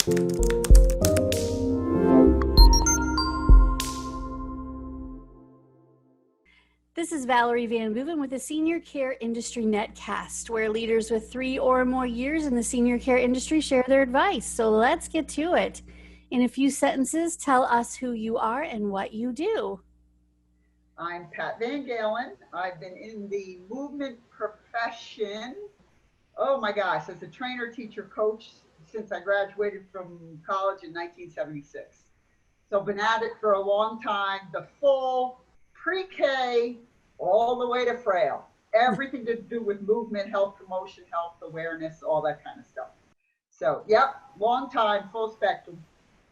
This is Valerie VanBooven with the Senior Care Industry NetCast, where leaders with 3 or more years in the senior care industry share their advice. So let's get to it. In a few sentences, tell us who you are and what you do. I'm Pat VanGalen. I've been in the movement profession, oh my gosh, as a trainer, teacher, coach since I graduated from college in 1976. So been at it for a long time, the full pre-K all the way to frail. Everything to do with movement, health promotion, health awareness, all that kind of stuff. So, yep, long time, full spectrum,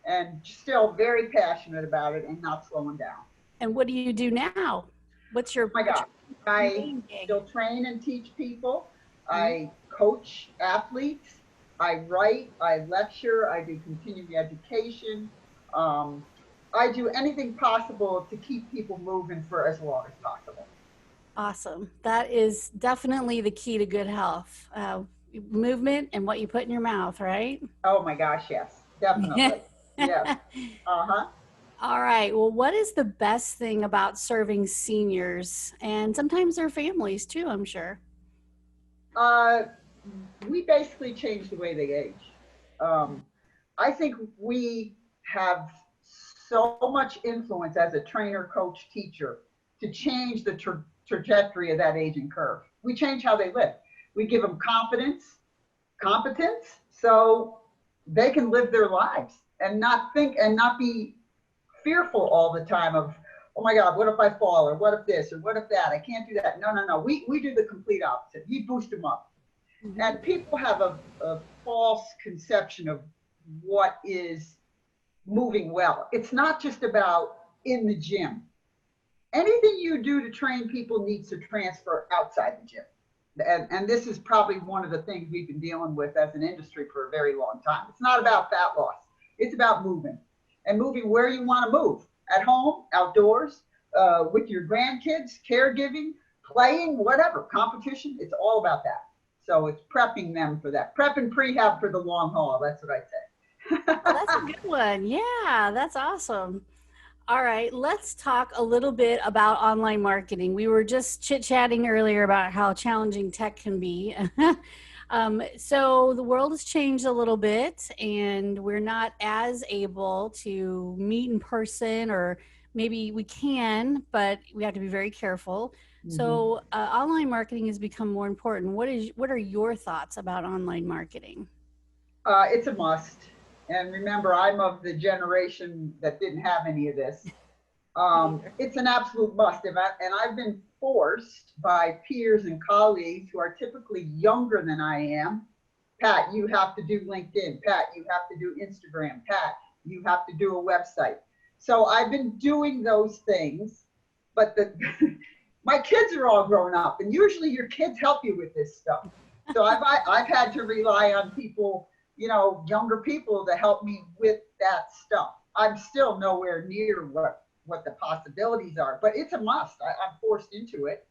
and still very passionate about it and not slowing down. And what do you do now? What's your... Oh my God, I still train and teach people. I coach athletes. I write, I lecture, I do continuing education. I do anything possible to keep people moving for as long as possible. Awesome. That is definitely the key to good health. Movement and what you put in your mouth, right? Oh my gosh, yes, definitely. Yes. Uh-huh. All right. Well, what is the best thing about serving seniors and sometimes their families too, I'm sure? We basically change the way they age. I think we have so much influence as a trainer, coach, teacher to change the trajectory of that aging curve. We change how they live. We give them confidence, competence, so they can live their lives and not think and not be fearful all the time of, oh my God, what if I fall, or what if this, or what if that? I can't do that. No. We do the complete opposite. We boost them up. Mm-hmm. And people have a false conception of what is moving well. It's not just about in the gym. Anything you do to train people needs to transfer outside the gym. And this is probably one of the things we've been dealing with as an industry for a very long time. It's not about fat loss. It's about moving, and moving where you want to move, at home, outdoors, with your grandkids, caregiving, playing, whatever, competition. It's all about that. So it's prepping them for that. Prep and prehab for the long haul. That's what I say. Well, that's a good one. Yeah, that's awesome. All right, let's talk a little bit about online marketing. We were just chit-chatting earlier about how challenging tech can be. So the world has changed a little bit, and we're not as able to meet in person, or maybe we can, but we have to be very careful. Mm-hmm. So online marketing has become more important. What are your thoughts about online marketing? It's a must. And remember, I'm of the generation that didn't have any of this. It's an absolute must. And I've been forced by peers and colleagues who are typically younger than I am. Pat, you have to do LinkedIn. Pat, you have to do Instagram. Pat, you have to do a website. So I've been doing those things, but my kids are all grown up, and usually your kids help you with this stuff. So I've had to rely on people, younger people to help me with that stuff. I'm still nowhere near what the possibilities are, but it's a must. I'm forced into it.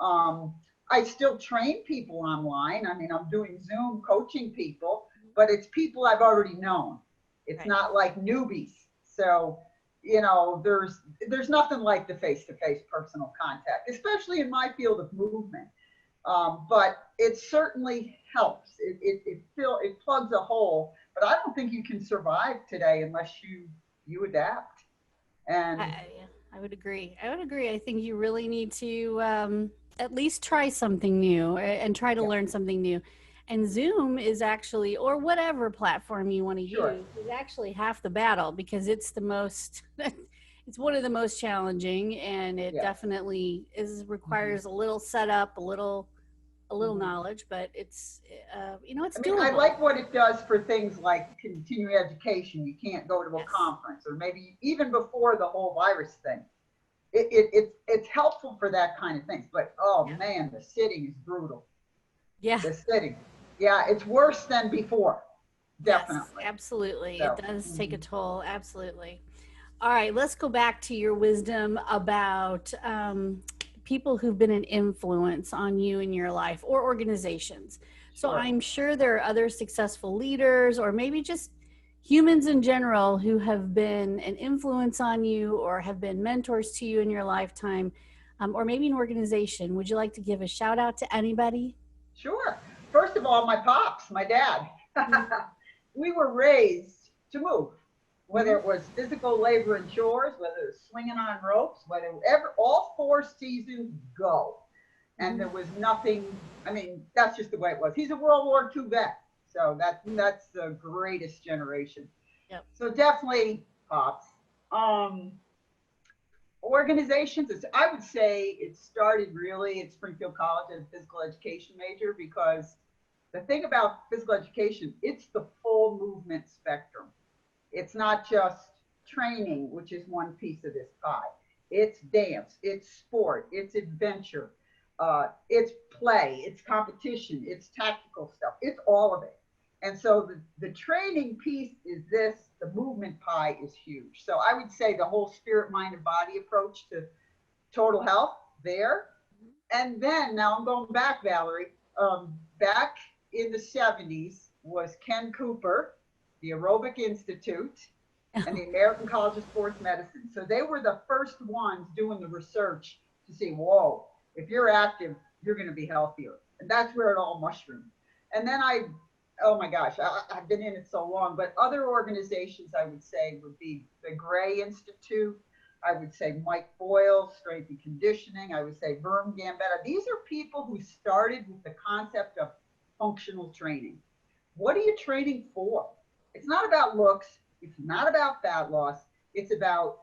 I still train people online. I mean, I'm doing Zoom coaching people, but it's people I've already known. It's not like newbies. So, there's nothing like the face-to-face personal contact, especially in my field of movement. But it certainly helps. It plugs a hole, but I don't think you can survive today unless you adapt. And I would agree. I think you really need to at least try something new and try to learn something new. And Zoom is actually, or whatever platform you want to use, is actually half the battle, because it's the most, it's one of the most challenging, and it definitely requires a little setup, a little knowledge, but it's, it's doable. I like what it does for things like continuing education. You can't go to a conference, or maybe even before the whole virus thing. It's helpful for that kind of things, but man, the sitting is brutal. Yeah. The sitting. Yeah, it's worse than before. Definitely. Yes, absolutely. So, it does take a toll. Absolutely. All right, let's go back to your wisdom about people who've been an influence on you in your life, or organizations. So I'm sure there are other successful leaders, or maybe just humans in general who have been an influence on you or have been mentors to you in your lifetime, or maybe an organization. Would you like to give a shout out to anybody? Sure. First of all, my pops, my dad. We were raised to move, whether Mhm. it was physical labor and chores, whether it was swinging on ropes, whether ever, all four seasons go. And Mhm. there was nothing, I mean, that's just the way it was. He's a World War II vet. So that's the greatest generation. Yep. So definitely pops. Um, Organizations, I would say it started really at Springfield College as a physical education major, because the thing about physical education, it's the full movement spectrum. It's not just training, which is one piece of this pie. It's dance, it's sport, it's adventure, it's play, it's competition, it's tactical stuff. It's all of it. And so the training piece is this, the movement pie is huge. So I would say the whole spirit, mind, and body approach to total health there. And then now I'm going back, Valerie. Back in the 70s was Ken Cooper, the Aerobic Institute, and the American College of Sports Medicine. So they were the first ones doing the research to see, whoa, if you're active, you're going to be healthier. And that's where it all mushroomed. And then oh my gosh, I've been in it so long, but other organizations I would say would be the Gray Institute. I would say Mike Boyle, strength and conditioning. I would say Verm Gambetta. These are people who started with the concept of functional training. What are you training for? It's not about looks. It's not about fat loss. It's about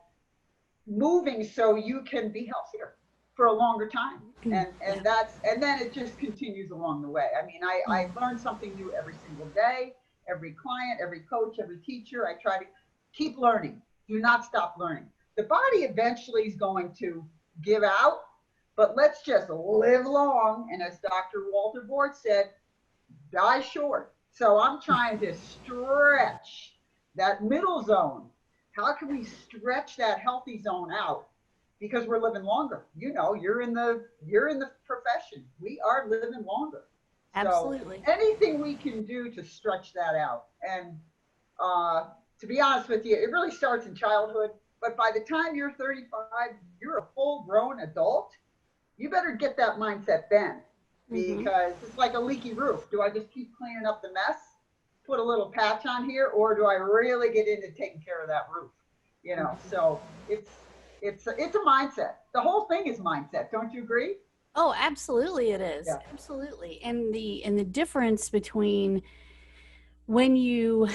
moving so you can be healthier for a longer time. Yeah. And then it just continues along the way. I mean, I learn something new every single day. Every client, every coach, every teacher, I try to keep learning. Do not stop learning. The body eventually is going to give out, but let's just live long. And as Dr. Walter Board said, die short. So I'm trying to stretch that middle zone. How can we stretch that healthy zone out? Because we're living longer. You know, you're in the profession. We are living longer. So Absolutely. anything we can do to stretch that out. And to be honest with you, it really starts in childhood. But by the time you're 35, you're a full grown adult. You better get that mindset then, Mm-hmm. because it's like a leaky roof. Do I just keep cleaning up the mess, put a little patch on here, or do I really get into taking care of that roof? You know, Mm-hmm. so it's a mindset. The whole thing is mindset. Don't you agree? Oh, absolutely it is. Yeah. Absolutely. And the difference between when you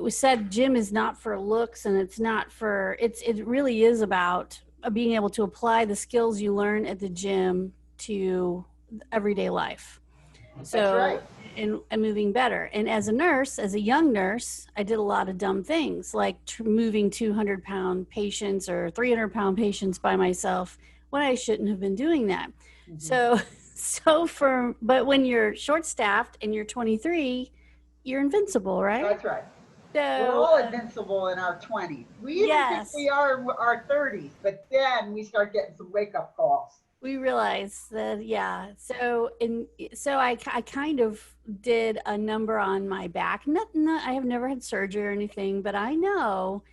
said gym is not for looks and it's not for it really is about being able to apply the skills you learn at the gym to everyday life. That's So right. and moving better. And as a nurse, as a young nurse, I did a lot of dumb things like moving 200-pound patients or 300-pound patients by myself when I shouldn't have been doing that. Mm-hmm. So but when you're short staffed and you're 23, you're invincible, right? That's right. We're So all invincible in our 20s. We even think yes, we are in our 30s, but then we start getting some wake up calls. we realized that, yeah. So I kind of did a number on my back. Not I have never had surgery or anything, but I know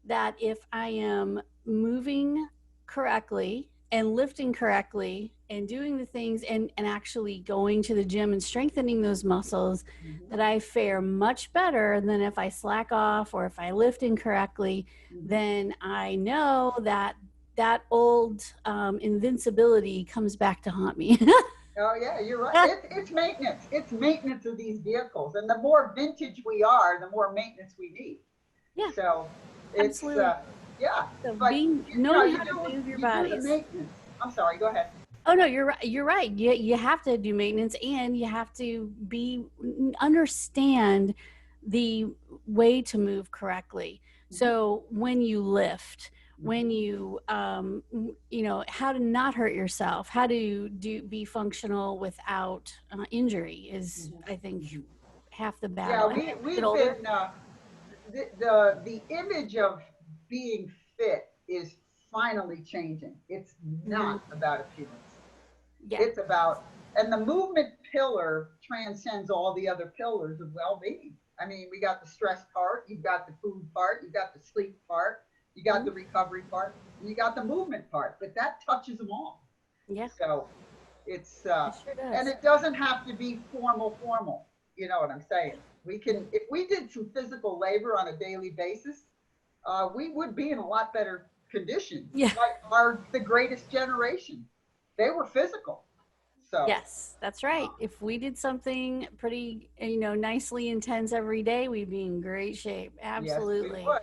that if I am moving correctly and lifting correctly and doing the things and actually going to the gym and strengthening those muscles, Mm-hmm. that I fare much better than if I slack off or if I lift incorrectly. Mm-hmm. Then I know that that old invincibility comes back to haunt me. Oh yeah, you're right. It's maintenance. It's maintenance of these vehicles, and the more vintage we are, the more maintenance we need. Yeah, So it's absolutely. yeah, So but being you know, knowing how to move your you do the bodies. maintenance. I'm sorry. Go ahead. Oh no, you're right. You're right. You have to do maintenance and you have to be understand the way to move correctly. Mm-hmm. So when you lift, when Mm-hmm. how to not hurt yourself, how to be functional without injury is, I Mm-hmm. think, Mm-hmm. half the Yeah, battle. And as we get we've older, been the image of being fit is finally changing. It's mhm, not about appearance. yeah, It's about, and the movement pillar transcends all the other pillars of well-being. I mean, we got the stress part, you've got the food part, you got the sleep part, you got the recovery part, and you got the movement part, but that touches them all. Yeah. So it's, It sure does. and it doesn't have to be formal. You know what I'm saying? We can, if we did some physical labor on a daily basis, we would be in a lot better condition. Yeah. Like the greatest generation, they were physical. So yes, that's right. If we did something pretty, nicely intense every day, we'd be in great shape. Absolutely. Yes,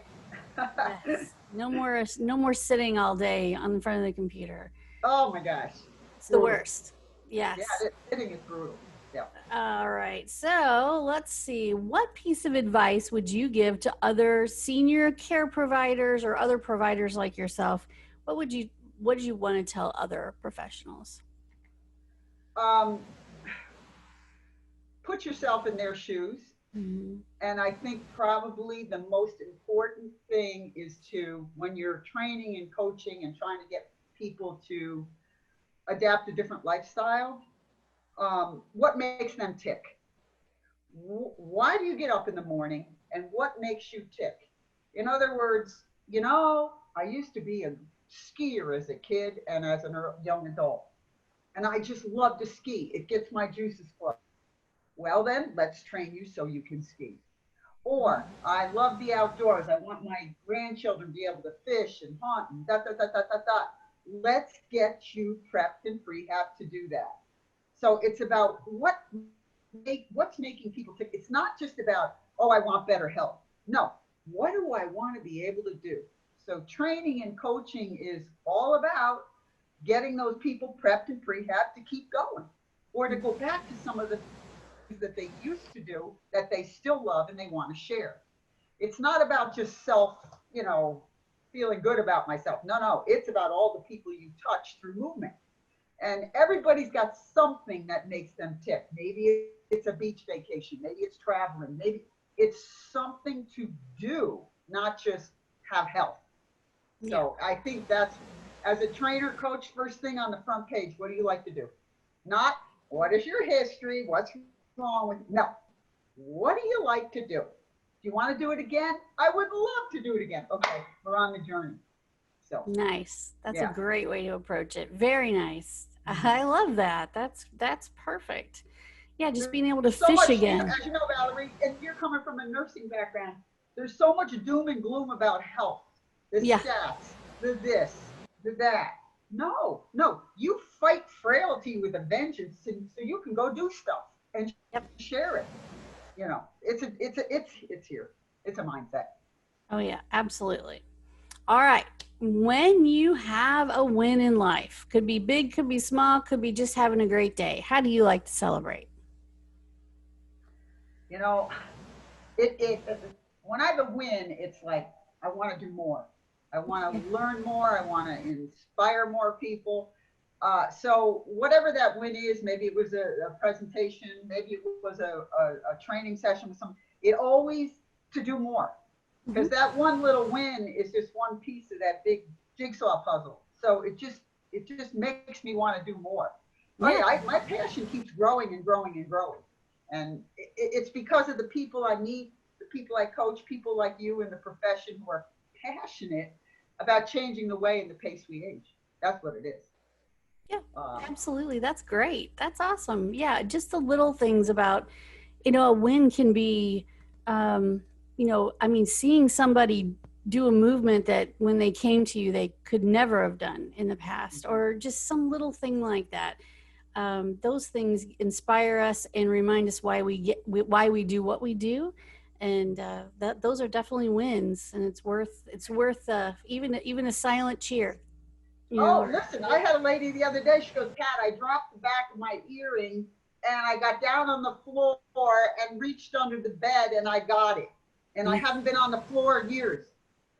we would. Yes. No more sitting all day on front of the computer. Oh my gosh. It's the worst. Yes. Yeah, sitting is brutal. Yeah. All right. So let's see. What piece of advice would you give to other senior care providers or other providers like yourself? What do you want to tell other professionals? Put yourself in their shoes. Mm-hmm. And I think probably the most important thing is when you're training and coaching and trying to get people to adapt a different lifestyle, what makes them tick? Why do you get up in the morning, and what makes you tick? In other words, I used to be a skier as a kid and as a young adult, and I just love to ski. It gets my juices flowing. Well, then let's train you so you can ski. Or I love the outdoors. I want my grandchildren to be able to fish and hunt and Let's get you prepped and prehabbed to do that. So it's about what's making people tick. It's not just about, I want better health. No, what do I want to be able to do? So training and coaching is all about getting those people prepped and prehabbed to keep going, or to go back to some of the things that they used to do that they still love and they want to share. It's not about just feeling good about myself. No, it's about all the people you touch through movement. And everybody's got something that makes them tick. Maybe it's a beach vacation, maybe it's traveling, maybe it's something to do, not just have health. Yeah. So I think that's, as a trainer, coach, first thing on the front page, what do you like to do? Not what is your history, what's wrong with, no, what do you like to do? Do you want to do it again? I would love to do it again. Okay, we're on the journey. So nice. That's a great way to approach it. Very nice. I love that. That's perfect. Yeah, just being able to fish again. As you know, Valerie, and you're coming from a nursing background, there's so much doom and gloom about health. The stats, the this, the that. No, you fight frailty with a vengeance, so you can go do stuff and share it. It's here. It's a mindset. Oh yeah, absolutely. All right. When you have a win in life, could be big, could be small, could be just having a great day, how do you like to celebrate? When I have a win, it's like, I want to do more. I want to learn more. I want to inspire more people. So whatever that win is, maybe it was a presentation, maybe it was a training session with someone, it always to do more. Because that one little win is just one piece of that big jigsaw puzzle. So it just makes me want to do more. Yeah. My passion keeps growing and growing and growing. And it's because of the people I meet, the people I coach, people like you in the profession who are passionate about changing the way and the pace we age. That's what it is. Yeah, absolutely. That's great. That's awesome. Yeah, just the little things about, a win can be, seeing somebody do a movement that when they came to you, they could never have done in the past, or just some little thing like that. Those things inspire us and remind us why we do what we do. And those are definitely wins, and it's worth even a silent cheer. Listen, I had a lady the other day, she goes, Pat, I dropped the back of my earring and I got down on the floor and reached under the bed and I got it. And I haven't been on the floor in years,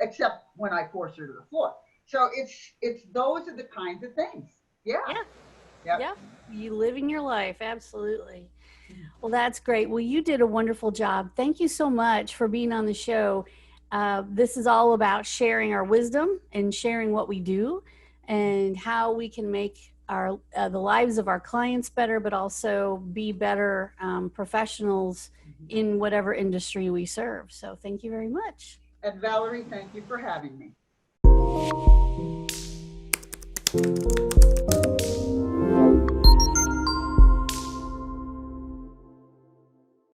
except when I forced her to the floor. So it's those are the kinds of things. Yeah. You living your life. Absolutely. Well, that's great. Well, you did a wonderful job. Thank you so much for being on the show. This is all about sharing our wisdom and sharing what we do and how we can make the lives of our clients better, but also be better professionals in whatever industry we serve. So thank you very much. And Valerie, thank you for having me.